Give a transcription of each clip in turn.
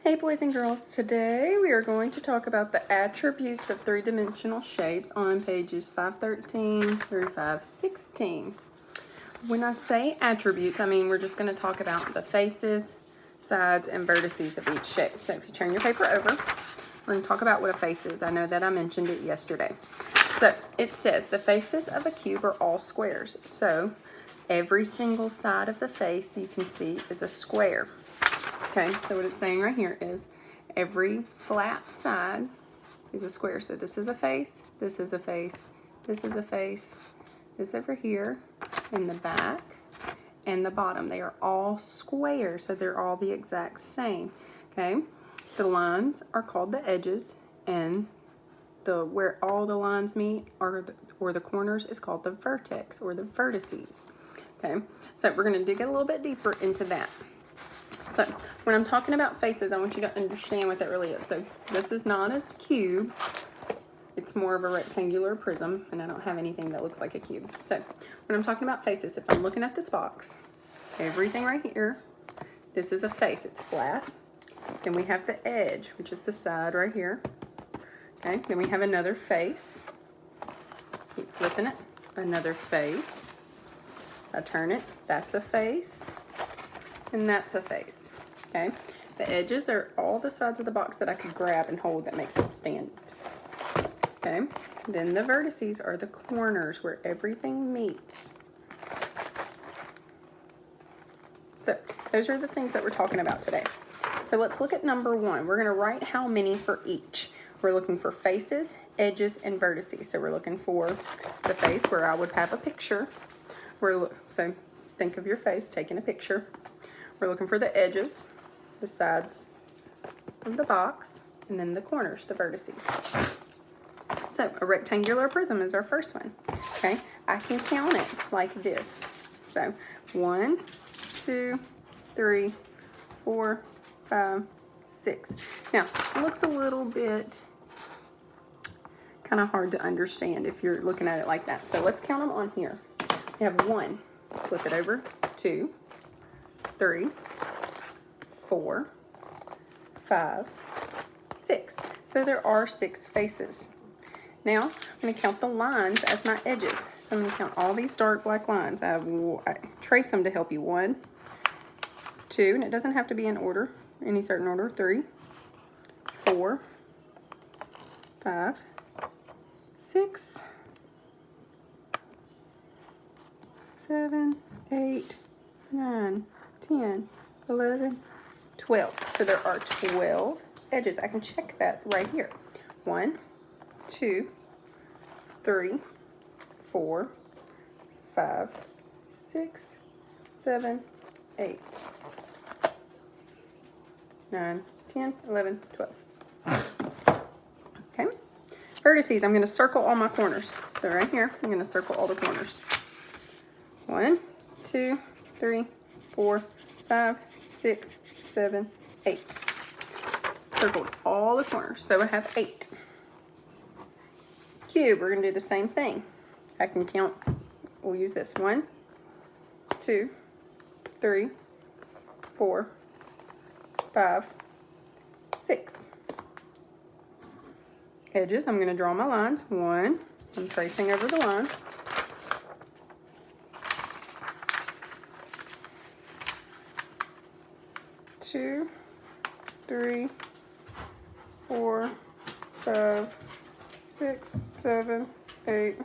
Hey boys and girls, today we are going to talk about the attributes of three-dimensional shapes on pages 513 through 516. When I say attributes, I mean we're just going to talk about the faces, sides, and vertices of each shape. So if you turn your paper over, we're going to talk about what a face is. I know that I mentioned it yesterday. So it says the faces of a cube are all squares. So every single side of the face you can see is a square. Okay, so what it's saying right here is every flat side is a square. So this is a face, this is a face, this is a face, this over here, in the back, and the bottom. They are all square, so they're all the exact same. Okay, the lines are called the edges, and where all the lines meet or the corners is called the vertex or the vertices. Okay, so we're going to dig a little bit deeper into that. So when I'm talking about faces, I want you to understand what that really is. So this is not a cube. It's more of a rectangular prism, and I don't have anything that looks like a cube. So when I'm talking about faces, if I'm looking at this box, everything right here, this is a face. It's flat. Then we have the edge, which is the side right here. Okay, then we have another face. Keep flipping it. Another face. I turn it. That's a face. And that's a face, okay? The edges are all the sides of the box that I could grab and hold that makes it stand, okay? Then the vertices are the corners where everything meets. So those are the things that we're talking about today. So let's look at number one. We're gonna write how many for each. We're looking for faces, edges, and vertices. So we're looking for the face where I would have a picture. So think of your face, taking a picture. We're looking for the edges, the sides of the box, and then the corners, the vertices. So a rectangular prism is our first one. Okay, I can count it like this. So 1, 2, 3, 4, 5, 6. Now it looks a little bit kind of hard to understand if you're looking at it like that. So let's count them on here. We have 1, flip it over, 2, 3, 4, 5, 6. So there are 6 faces. Now I'm going to count the lines as my edges. So I'm going to count all these dark black lines. I trace them to help you. 1, 2, and it doesn't have to be in order, any certain order. 3, 4, 5, 6, 7, 8, 9, 10, 11, 12. So there are 12 edges. I can check that right here. 1, 2, 3, 4, 5, 6, 7, 8, 9, 10, 11, 12. Okay. Vertices, I'm going to circle all my corners. So right here, I'm going to circle all the corners. 1, 2, 3, 4, 5, 6, 7, 8. Circled all the corners, so I have 8. Cube, we're going to do the same thing. I can count, we'll use this. 1, 2, 3, 4, 5, 6. Edges, I'm going to draw my lines. 1, I'm tracing over the lines. 2, 3, 4, 5, 6, 7, 8,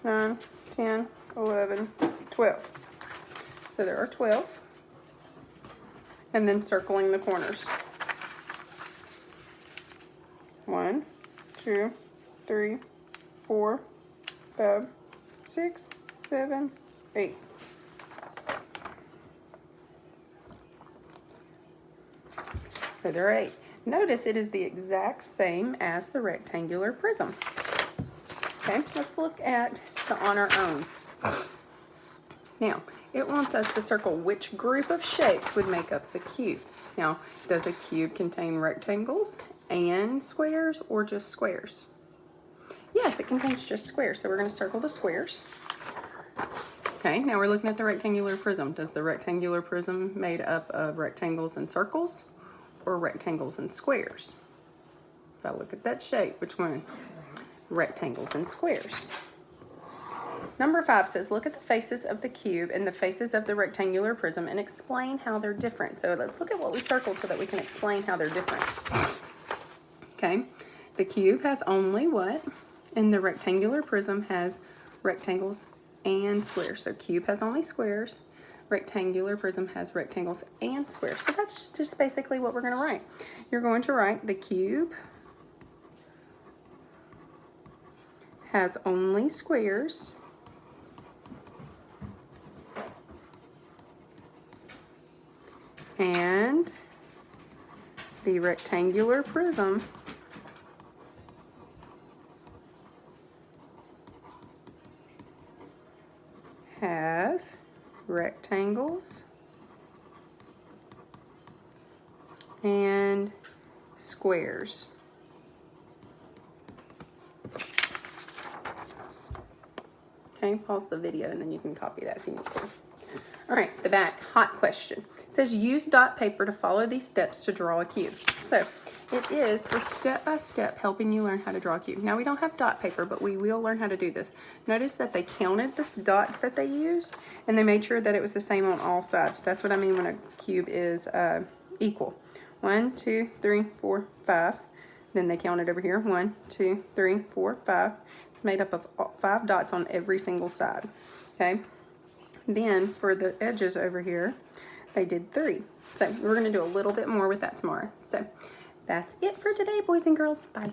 9, 10, 11, 12. So there are 12. And then circling the corners. 1, 2, 3, 4, 5, 6, 7, 8. So there are 8. Notice it is the exact same as the rectangular prism. Okay, let's look at the on our own. Now, it wants us to circle which group of shapes would make up the cube. Now, does a cube contain rectangles and squares or just squares? Yes, it contains just squares, so we're going to circle the squares. Okay, now we're looking at the rectangular prism. Does the rectangular prism made up of rectangles and circles? or rectangles and squares? If I look at that shape, which one? Rectangles and squares. Number 5 says, look at the faces of the cube and the faces of the rectangular prism and explain how they're different. So let's look at what we circled so that we can explain how they're different. Okay, the cube has only what? And the rectangular prism has rectangles and squares. So cube has only squares. Rectangular prism has rectangles and squares. So that's just basically what we're going to write. You're going to write the cube has only squares. And the rectangular prism has rectangles and squares. Okay, pause the video and then you can copy that if you need to. All right, the back, hot question. It says use dot paper to follow these steps to draw a cube. So it is for step-by-step helping you learn how to draw a cube. Now we don't have dot paper, but we will learn how to do this. Notice that they counted the dots that they used and they made sure that it was the same on all sides. That's what I mean when a cube is equal. 1, 2, 3, 4, 5. Then they counted over here. 1, 2, 3, 4, 5. It's made up of 5 dots on every single side. Okay. Then for the edges over here, they did 3. So we're going to do a little bit more with that tomorrow. So that's it for today, boys and girls. Bye.